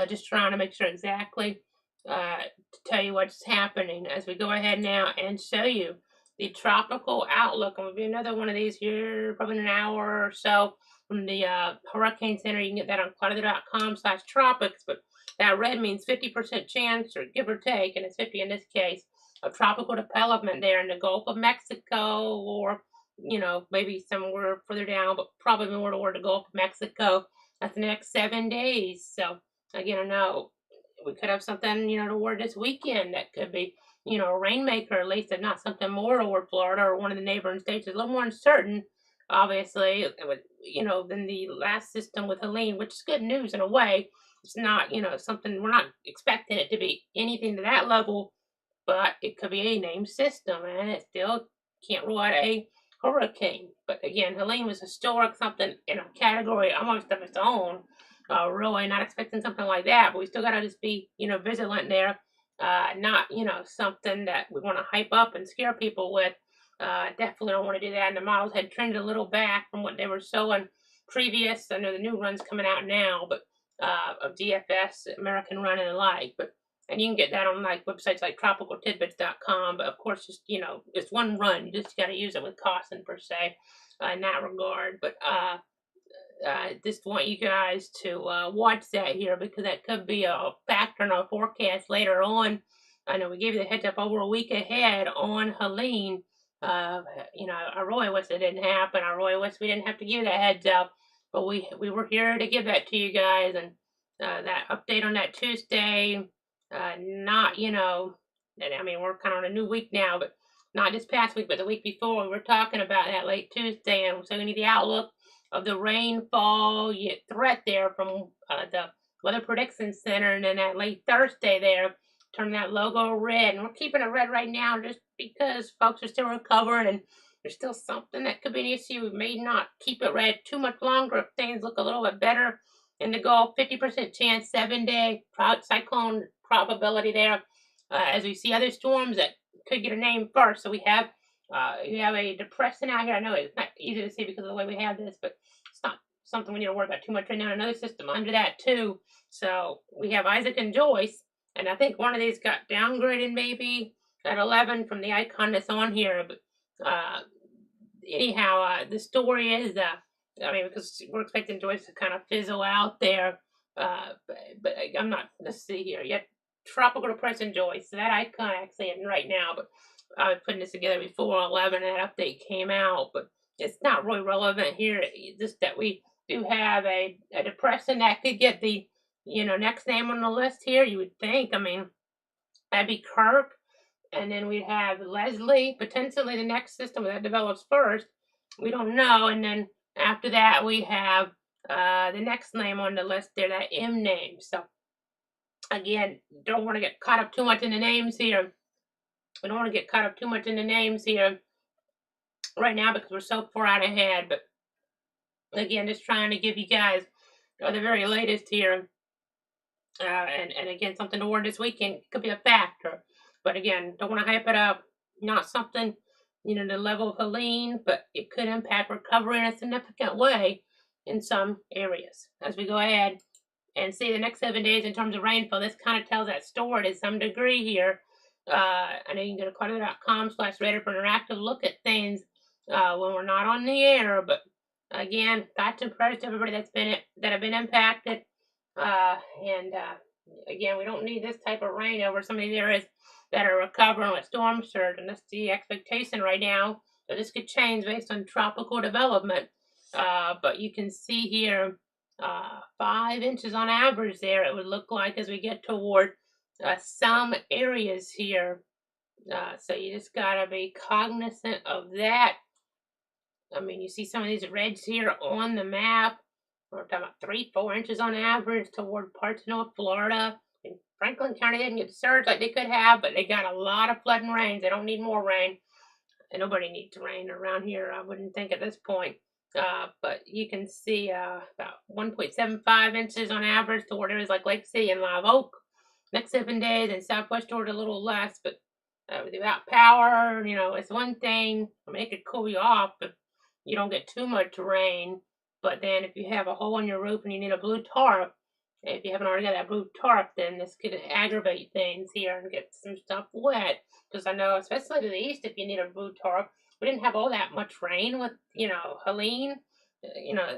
Just trying to make sure exactly to tell you what's happening as we go ahead now and show you the tropical outlook. And we'll do another one of these here probably in an hour or so from the Hurricane Center. You can get that on cloudy.com/tropics, but that red means 50% chance, or give or take, and it's 50 in this case, of tropical development there in the Gulf of Mexico, or, maybe somewhere further down, but probably more toward the Gulf of Mexico. That's the next 7 days. So, again, I know we could have something, toward this weekend that could be, a rainmaker, at least, if not something more toward Florida or one of the neighboring states. It's a little more uncertain, obviously, than the last system with Helene, which is good news in a way. It's not, something we're not expecting it to be anything to that level, but it could be a named system, and it still can't rule out a hurricane. But again, Helene was historic, something in a category almost of its own. Really not expecting something like that, but we still gotta just be, vigilant there. Not, something that we want to hype up and scare people with. Definitely don't want to do that. And the models had trended a little back from what they were showing previous. I know the new run's coming out now, but of DFS, American Run and the like. But and you can get that on like websites like tropicaltidbits.com. But of course, just it's one run. You just got to use it with caution per se in that regard. But just want you guys to watch that here because that could be a factor in our forecast later on. I know we gave you the heads up over a week ahead on Helene. I really wish it didn't happen. I really wish we didn't have to give that heads up, but we were here to give that to you guys. And that update on that Tuesday, not I mean we're kind of on a new week now, but not this past week, but the week before we were talking about that late Tuesday, and so we need the outlook of the rainfall threat there from the Weather Prediction Center, and then that late Thursday there, turn that logo red. And we're keeping it red right now just because folks are still recovering and there's still something that could be an issue. We may not keep it red too much longer if things look a little bit better in the Gulf. 50% chance, 7-day cyclone probability there. As we see other storms that could get a name first. So we have a depression out here. I know it's not easy to see because of the way we have this, but it's not something we need to worry about too much right now. Another system under that too. So we have Isaac and Joyce, and I think one of these got downgraded maybe at 11 from the icon that's on here. But anyhow, the story is, because we're expecting Joyce to kind of fizzle out there. But I'm not, let's see here. Yet tropical depression Joyce. So that icon actually isn't right now, but I was putting this together before 11 and that update came out, but it's not really relevant here. Just that we do have a depression that could get the next name on the list here. You would think. I mean, that'd be Kirk, and then we'd have Leslie, potentially the next system that develops first. We don't know, and then after that we have the next name on the list there, that M name. So again, don't want to get caught up too much in the names here. We don't want to get caught up too much in the names here right now because we're so far out ahead. But again, just trying to give you guys the very latest here. And again, something toward this weekend could be a factor. But again, don't want to hype it up. Not something, the level of Helene, but it could impact recovery in a significant way in some areas. As we go ahead and see the next 7 days in terms of rainfall, this kind of tells that story to some degree here. I know you can go to carter.com/radar for an interactive look at things when we're not on the air. But again, thoughts and prayers to everybody that have been impacted. And again, we don't need this type of rain over some of these areas that are recovering with storm surge, and that's the expectation right now. So this could change based on tropical development. But you can see here 5 inches on average there. It would look like as we get toward some areas here. So you just gotta be cognizant of that. I mean, you see some of these reds here on the map. We're talking about 3-4 inches on average toward parts of North Florida. And Franklin County didn't get surge like they could have, but they got a lot of flooding rains. They don't need more rain. And nobody needs rain around here, I wouldn't think at this point. But you can see about 1.75 inches on average toward areas like Lake City and Live Oak. Next 7 days, and Southwest Georgia a little less, but without power, it's one thing. I mean, it could cool you off if you don't get too much rain. But then if you have a hole in your roof and you need a blue tarp, if you haven't already got that blue tarp, then this could aggravate things here and get some stuff wet. Because I know, especially to the east, if you need a blue tarp, we didn't have all that much rain with, Helene.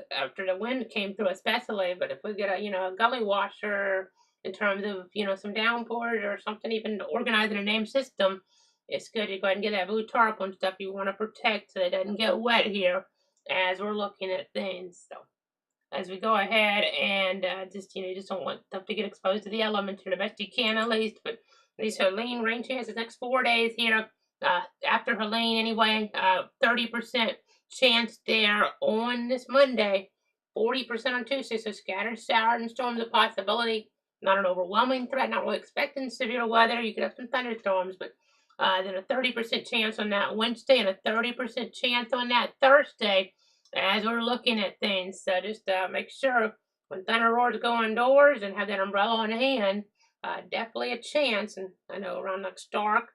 After the wind came through especially, but if we get a gully washer in terms of, some downpours or something, even organizing a name system, it's good to go ahead and get that blue tarp on stuff you want to protect so it doesn't get wet here as we're looking at things. So as we go ahead and you just don't want stuff to get exposed to the elements here the best you can at least. But these Helene rain chances next 4 days here. After Helene anyway, 30% chance there on this Monday. 40% on Tuesday, so scattered showers and storms a possibility. Not an overwhelming threat, not really expecting severe weather. You could have some thunderstorms, but then a 30% chance on that Wednesday and a 30% chance on that Thursday as we're looking at things. So just make sure when thunder roars, go indoors and have that umbrella on hand. Definitely a chance. And I know around like dark,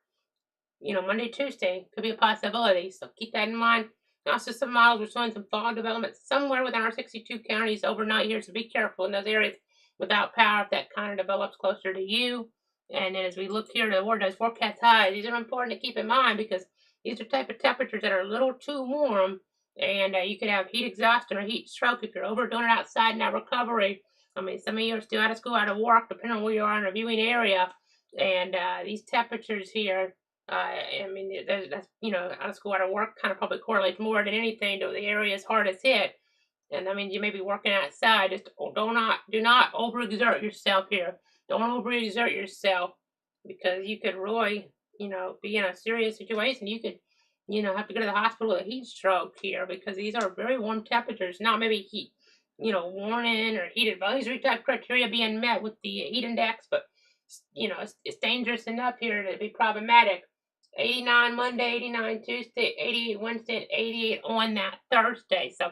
Monday, Tuesday could be a possibility. So keep that in mind. Also, some models are showing some fog development somewhere within our 62 counties overnight here. So be careful in those areas without power if that kind of develops closer to you. And then as we look here toward those forecast highs, these are important to keep in mind because these are type of temperatures that are a little too warm. And you could have heat exhaustion or heat stroke if you're overdoing it outside in that recovery. I mean, some of you are still out of school, out of work, depending on where you are in a viewing area. And these temperatures here, I mean, that's, out of school, out of work kind of probably correlates more than anything to the areas hardest hit. And that means you may be working outside. Just do not overexert yourself here. Don't overexert yourself because you could really, be in a serious situation. You could, have to go to the hospital with a heat stroke here because these are very warm temperatures. Not maybe heat, warning or heat advisory type criteria being met with the heat index, but it's dangerous enough here to be problematic. 89 Monday, 89 Tuesday, 88 Wednesday, and 88 on that Thursday. So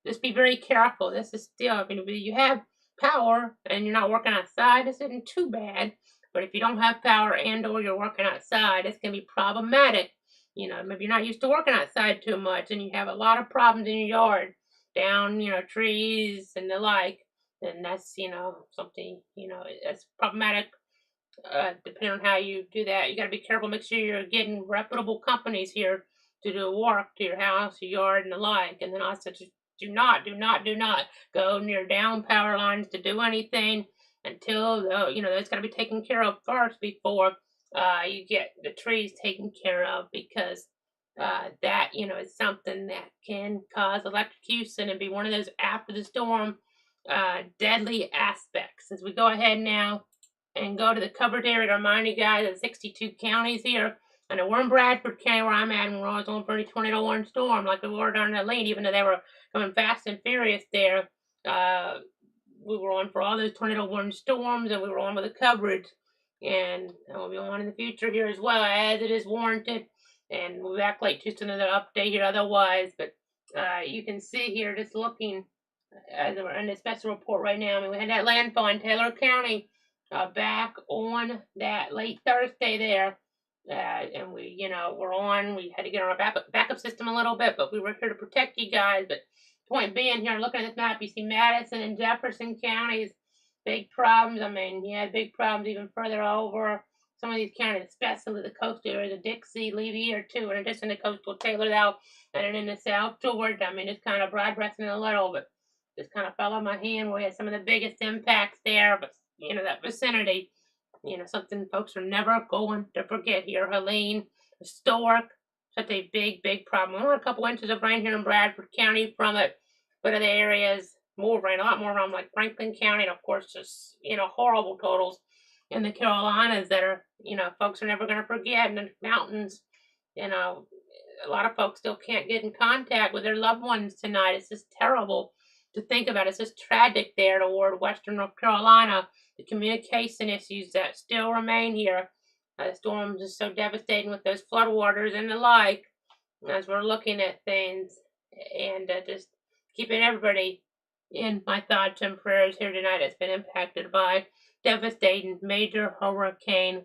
just be very careful. This is still, if you have power and you're not working outside, this isn't too bad. But if you don't have power and or you're working outside, it's going to be problematic. Maybe you're not used to working outside too much and you have a lot of problems in your yard, down, trees and the like. And that's, something, that's problematic. Depending on how you do that, you got to be careful. Make sure you're getting reputable companies here to do work to your house, your yard, and the like. And then also, just do not go near down power lines to do anything until that's got to be taken care of first before you get the trees taken care of because that is something that can cause electrocution and be one of those after the storm deadly aspects. As we go ahead now and go to the covered area to remind you guys of 62 counties here. I know we're in Bradford County where I'm at, and we're always on for a tornado warning storm like we were down in Helene, even though they were coming fast and furious there. We were on for all those tornado warning storms, and we were on with the coverage. And we'll be on in the future here as well, as it is warranted. And we'll be back late just another update here otherwise. But you can see here, just looking as we're in the special report right now, I mean, we had that landfall in Taylor County. Back on that late Thursday there, and we're on. We had to get on our backup system a little bit, but we were here to protect you guys. But point being, here, looking at this map, you see Madison and Jefferson counties, big problems. I mean, you had big problems even further over. Some of these counties, especially the coastal areas of Dixie, Levy here too, in addition to coastal Taylor though, and then in the south Georgia. I mean, it's kind of broad breasting a little, but just kind of follow my hand. We had some of the biggest impacts there, but that vicinity, something folks are never going to forget here. Helene, historic, such a big problem. Only a couple inches of rain here in Bradford County from it, but other areas, more rain, a lot more around like Franklin County, and of course, just, horrible totals in the Carolinas that are, folks are never going to forget. And the mountains, a lot of folks still can't get in contact with their loved ones tonight. It's just terrible to think about. It's just tragic there toward Western North Carolina. The communication issues that still remain here. The storms are so devastating with those floodwaters and the like. As we're looking at things and just keeping everybody in my thoughts and prayers here tonight that's been impacted by devastating major hurricane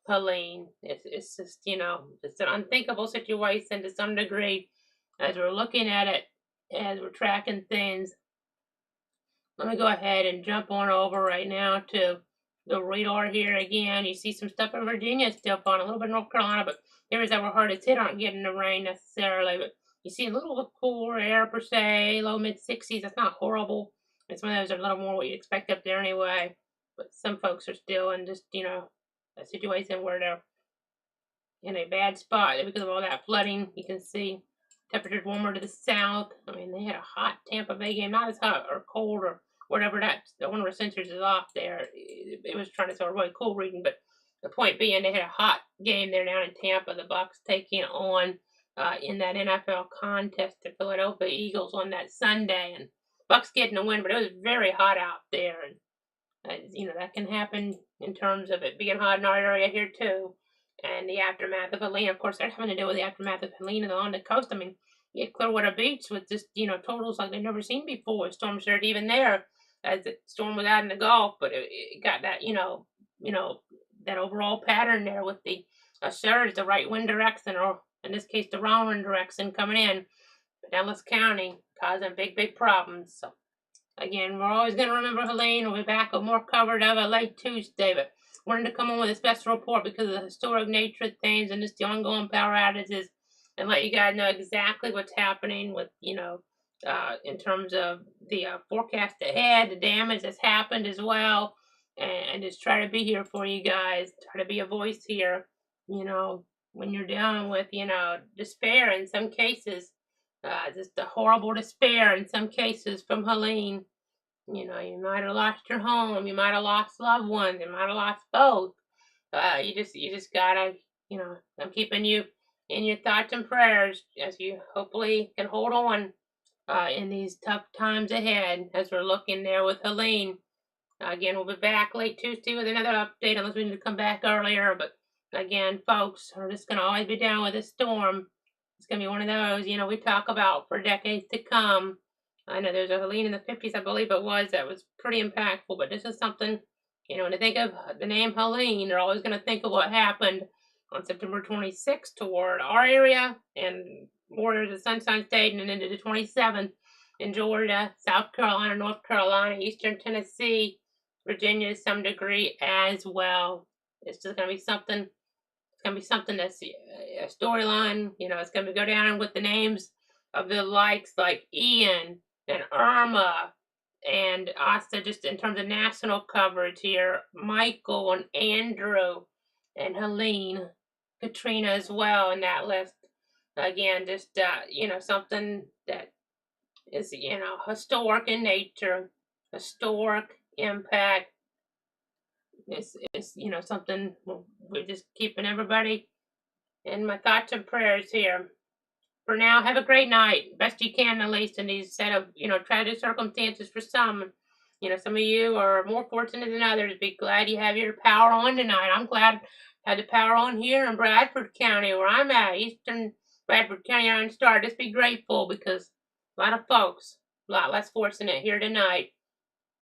Helene. It's just, it's an unthinkable situation to some degree as we're looking at it, as we're tracking things. Let me go ahead and jump on over right now to the radar here again. You see some stuff in Virginia still falling, a little bit in North Carolina, but areas that were hardest hit aren't getting the rain necessarily. But you see a little cooler air per se, low mid 60s. That's not horrible. It's one of those that are a little more what you'd expect up there anyway. But some folks are still in just, a situation where they're in a bad spot because of all that flooding. You can see temperatures warmer to the south. I mean, they had a hot Tampa Bay game, not as hot or cold or whatever one of our sensors is off there. It was trying to show a really cool reading, but the point being, they had a hot game there down in Tampa. The Bucs taking on in that NFL contest the Philadelphia Eagles on that Sunday, and Bucks getting the win, but it was very hot out there. And you know, that can happen in terms of it being hot in our area here too. And the aftermath of Helene, of course, that's having to do with the aftermath of Helene on the coast. I mean, you get Clearwater Beach with just, you know, totals like they've never seen before. Storm surge even there as the storm was out in the Gulf, but it got that, that overall pattern there with the surge, the right wind direction, or in this case, the wrong wind direction coming in, Pinellas County, causing big, big problems. So again, we're always going to remember Helene. We'll be back with more coverage of it late Tuesday, but wanted to come on with a special report because of the historic nature of things and just the ongoing power outages and let you guys know exactly what's happening with, in terms of the forecast ahead, the damage that's happened as well, and just try to be here for you guys, try to be a voice here, when you're dealing with, despair in some cases, just a horrible despair in some cases from Helene. You might have lost your home, you might have lost loved ones, you might have lost both. You just gotta, I'm keeping you in your thoughts and prayers as you hopefully can hold on in these tough times ahead as we're looking there with Helene. Again, we'll be back late Tuesday with another update unless we need to come back earlier. But again, folks, we're just gonna always be down with a storm. It's gonna be one of those, we talk about for decades to come. I know there's a Helene in the 50s, I believe it was, that was pretty impactful, but this is something, when they think of the name Helene, they're always going to think of what happened on September 26th toward our area and borders of Sunshine State and then into the 27th in Georgia, South Carolina, North Carolina, Eastern Tennessee, Virginia to some degree as well. It's just going to be something. It's going to be something that's a storyline. It's going to go down with the names of the likes like Ian and Irma, and also just in terms of national coverage here, Michael and Andrew and Helene, Katrina as well in that list. Again, just something that is historic in nature, historic impact. It's something we're just keeping everybody in my thoughts and prayers here. For now, have a great night. Best you can, at least, in these set of, tragic circumstances for some. Some of you are more fortunate than others. Be glad you have your power on tonight. I'm glad I had the power on here in Bradford County, where I'm at, Eastern Bradford County Iron Star. Just be grateful because a lot of folks, a lot less fortunate here tonight.